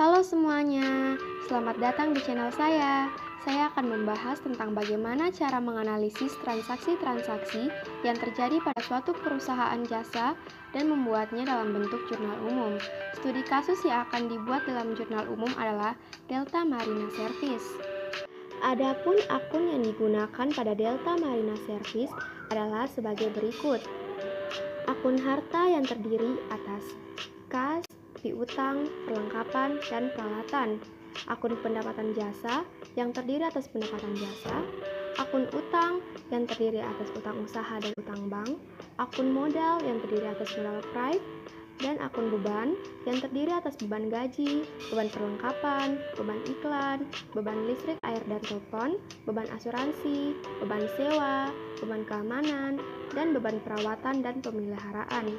Halo semuanya, selamat datang di channel saya. Saya akan membahas tentang bagaimana cara menganalisis transaksi-transaksi yang terjadi pada suatu perusahaan jasa dan membuatnya dalam bentuk jurnal umum. Studi kasus yang akan dibuat dalam jurnal umum adalah Delta Marina Service. Adapun akun yang digunakan pada Delta Marina Service adalah sebagai berikut. Akun harta yang terdiri atas kas, piutang, perlengkapan, dan peralatan. Akun pendapatan jasa yang terdiri atas pendapatan jasa. Akun utang yang terdiri atas utang usaha dan utang bank. Akun modal yang terdiri atas modal private. Dan akun beban yang terdiri atas beban gaji, beban perlengkapan, beban iklan, beban listrik, air, dan telepon, beban asuransi, beban sewa, beban keamanan, dan beban perawatan dan pemeliharaan.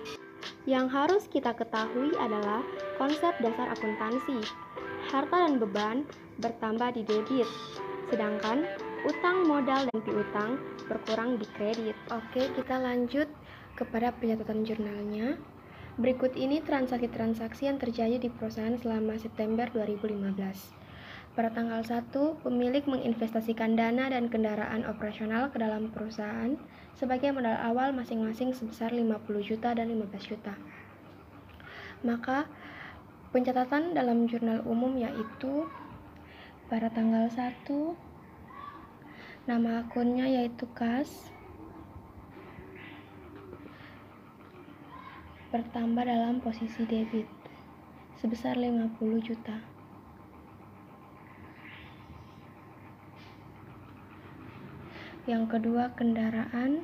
Yang harus kita ketahui adalah konsep dasar akuntansi. Harta dan beban bertambah di debit, sedangkan utang, modal, dan piutang berkurang di kredit. Oke, kita lanjut kepada pencatatan jurnalnya. Berikut ini transaksi-transaksi yang terjadi di perusahaan selama September 2015. Pada tanggal 1, pemilik menginvestasikan dana dan kendaraan operasional ke dalam perusahaan sebagai modal awal masing-masing sebesar 50 juta dan 15 juta. Maka pencatatan dalam jurnal umum yaitu pada tanggal 1, nama akunnya yaitu kas, bertambah dalam posisi debit sebesar 50 juta. Yang kedua, kendaraan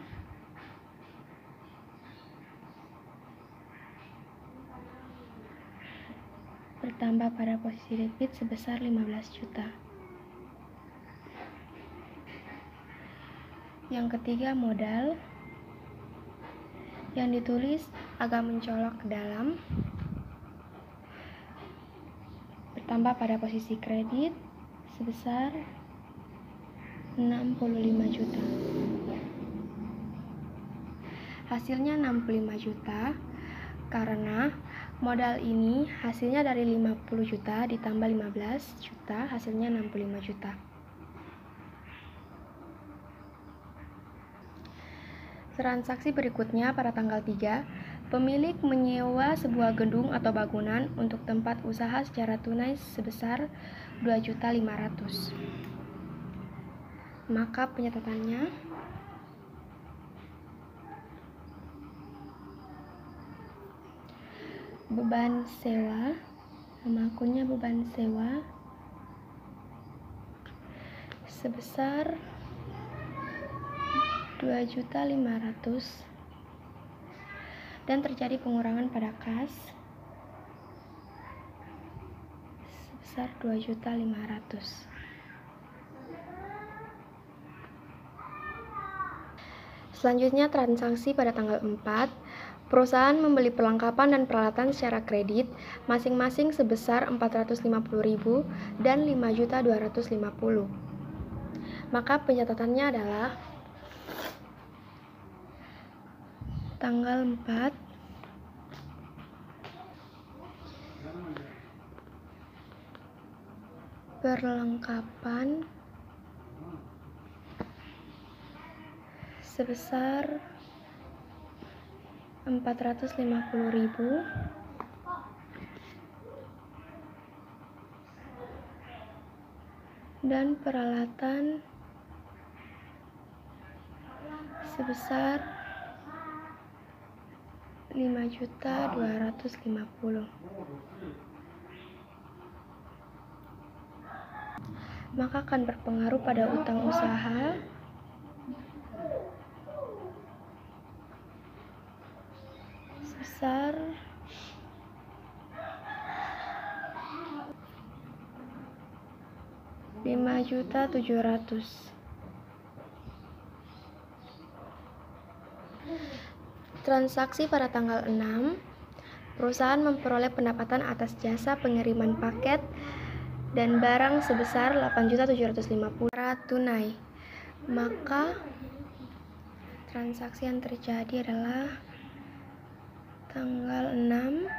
bertambah pada posisi debit sebesar 15 juta. Yang ketiga, modal yang ditulis agak mencolok ke dalam bertambah pada posisi kredit sebesar 65 juta. Hasilnya 65 juta karena modal ini hasilnya dari 50 juta ditambah 15 juta, hasilnya 65 juta. Transaksi berikutnya pada tanggal 3, pemilik menyewa sebuah gedung atau bangunan untuk tempat usaha secara tunai sebesar 2.500.000. Maka pencatatannya beban sewa, nama akunnya beban sewa sebesar 2.500.000 dan terjadi pengurangan pada kas sebesar 2.500.000. Selanjutnya transaksi pada tanggal 4, perusahaan membeli perlengkapan dan peralatan secara kredit masing-masing sebesar 450.000 dan 5.250.000. Maka pencatatannya adalah tanggal 4 perlengkapan sebesar 450.000 dan peralatan sebesar 5.250.000. Maka akan berpengaruh pada utang usaha sebesar 5.700.000. Transaksi pada tanggal 6, perusahaan memperoleh pendapatan atas jasa pengiriman paket dan barang sebesar 8.750.000 secara tunai. Maka transaksi yang terjadi adalah tanggal 6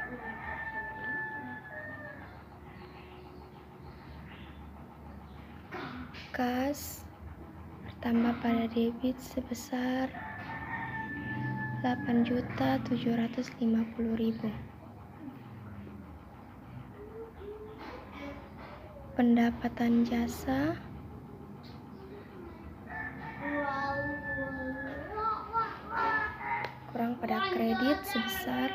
kas bertambah pada debit sebesar 8.750.000. Pendapatan jasa kurang pada kredit sebesar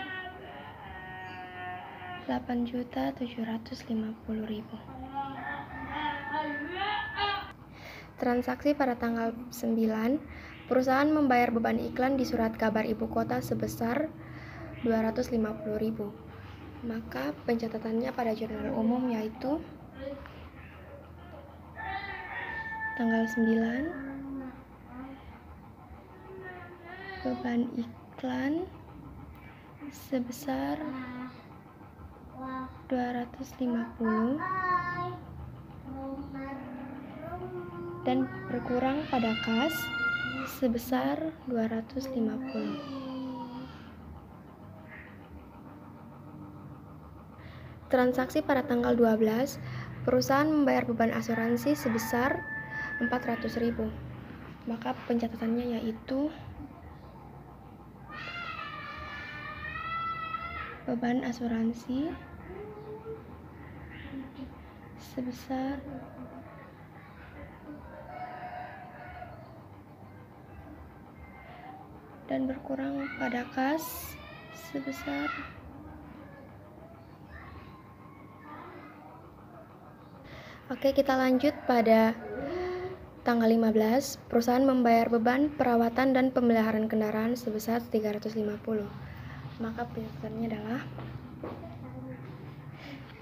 8.750.000. Transaksi pada tanggal 9, perusahaan membayar beban iklan di surat kabar ibu kota sebesar 250.000. Maka pencatatannya pada jurnal umum yaitu tanggal 9, beban iklan sebesar 250 dan berkurang pada kas sebesar 250. Transaksi pada tanggal 12, perusahaan membayar beban asuransi sebesar 400.000. Maka pencatatannya yaitu beban asuransi sebesar dan berkurang pada kas sebesar Oke, kita lanjut pada tanggal 15. Perusahaan membayar beban perawatan dan pemeliharaan kendaraan sebesar 350. Maka pencatatannya adalah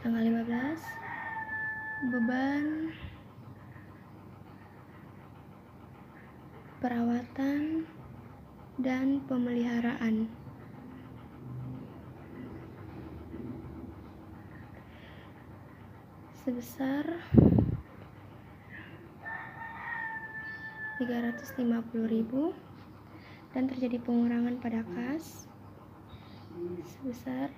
tanggal 15, beban perawatan dan pemeliharaan sebesar 350.000 dan terjadi pengurangan pada kas sebesar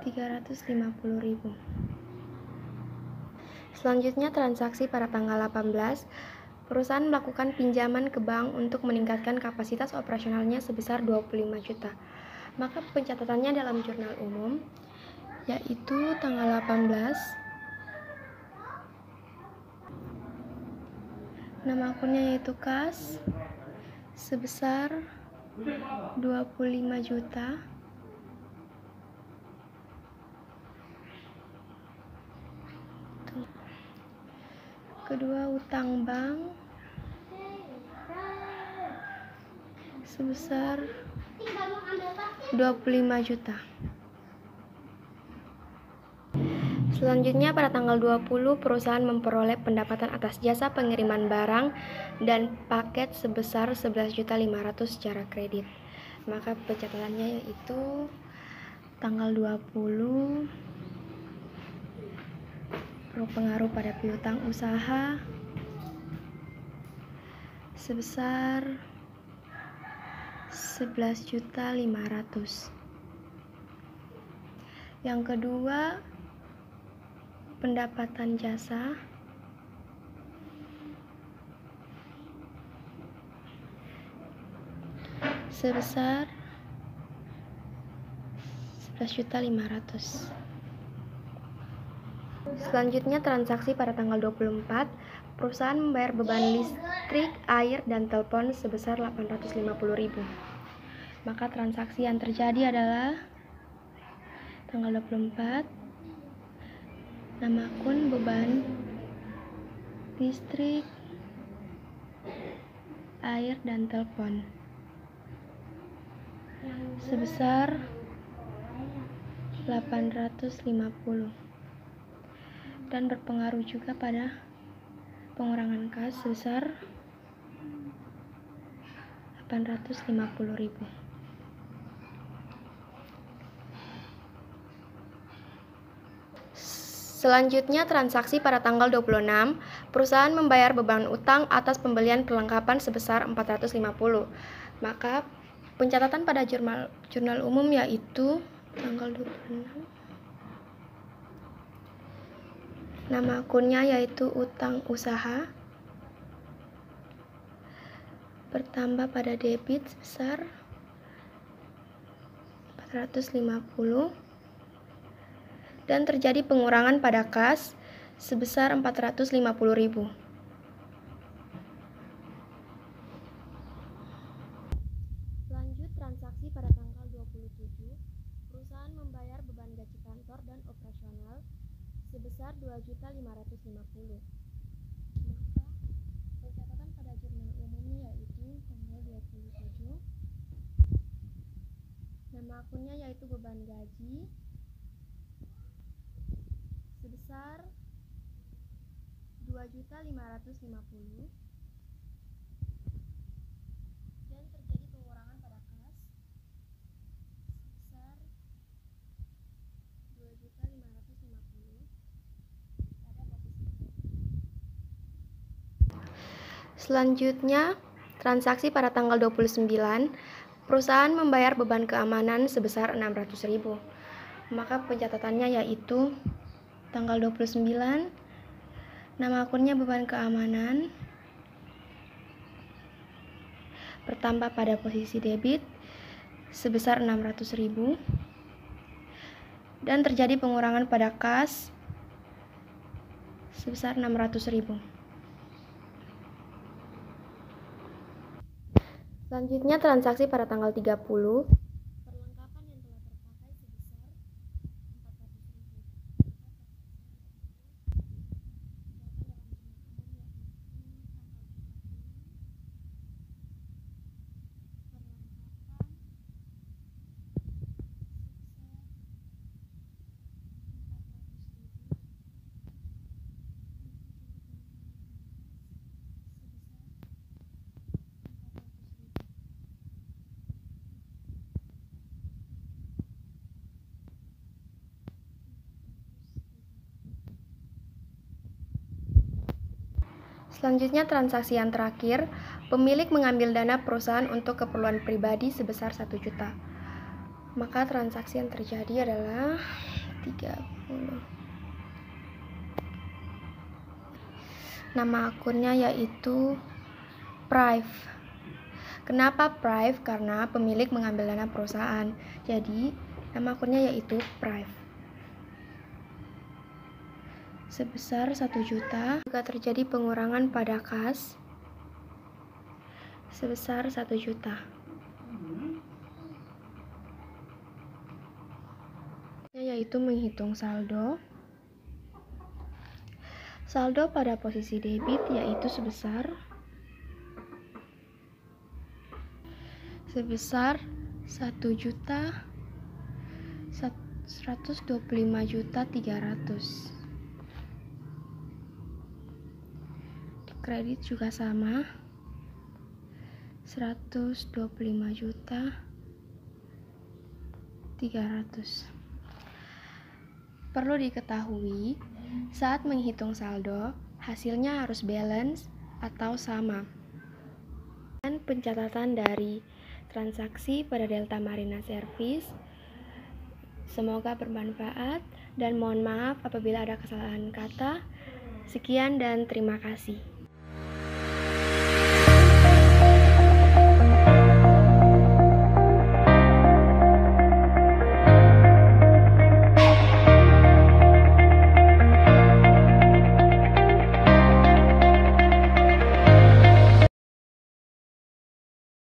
350.000. Selanjutnya transaksi pada tanggal 18, perusahaan melakukan pinjaman ke bank untuk meningkatkan kapasitas operasionalnya sebesar 25 juta. Maka pencatatannya dalam jurnal umum yaitu tanggal 18, nama akunnya yaitu kas sebesar 25 juta. Kedua, utang bank sebesar 25 juta. Selanjutnya pada tanggal 20, perusahaan memperoleh pendapatan atas jasa pengiriman barang dan paket sebesar 11.500.000 secara kredit. Maka pencatatannya yaitu tanggal 20, berpengaruh pada piutang usaha sebesar 11.500.000. Yang kedua, pendapatan jasa sebesar 11.500.000. Selanjutnya transaksi pada tanggal 24, perusahaan membayar beban listrik, air, dan telepon sebesar 850.000. Maka transaksi yang terjadi adalah tanggal 24, nama akun beban listrik, air, dan telepon sebesar 850 dan berpengaruh juga pada pengurangan kas sebesar 850.000. Selanjutnya transaksi pada tanggal 26, perusahaan membayar beban utang atas pembelian perlengkapan sebesar 450. Maka pencatatan pada jurnal umum yaitu tanggal 26, Nama akunnya yaitu utang usaha. Bertambah pada debit sebesar 450 dan terjadi pengurangan pada kas sebesar 450.000. Lanjut transaksi pada tanggal 27, perusahaan membayar beban gaji kantor dan operasional sebesar 2.550.000. Maka pencatatan pada jurnal umumnya yaitu tanggal 27. Nama akunnya yaitu beban gaji sebesar 2.550.000 dan terjadi pengurangan pada kas sebesar 2.550.000 pada posisi debit. Selanjutnya, transaksi pada tanggal 29, perusahaan membayar beban keamanan sebesar 600.000. Maka pencatatannya yaitu tanggal 29, nama akunnya beban keamanan, bertambah pada posisi debit sebesar 600.000 dan terjadi pengurangan pada kas sebesar 600.000. Selanjutnya transaksi pada tanggal 30, perlengkapan yang telah terpakai sebesar 400.000. Selanjutnya transaksi yang terakhir, pemilik mengambil dana perusahaan untuk keperluan pribadi sebesar 1 juta. Maka transaksi yang terjadi adalah 30. Nama akunnya yaitu Prive. Kenapa Prive? Karena pemilik mengambil dana perusahaan. Jadi nama akunnya yaitu Prive. Sebesar 1 juta. Jika terjadi pengurangan pada kas sebesar 1 juta. Yaitu menghitung saldo. Saldo pada posisi debit yaitu sebesar 1.125.300.000. Kredit juga sama 125.300.000. Perlu diketahui, saat menghitung saldo, hasilnya harus balance atau sama. Dan pencatatan dari transaksi pada Delta Marina Service. Semoga bermanfaat dan mohon maaf apabila ada kesalahan kata. Sekian dan terima kasih.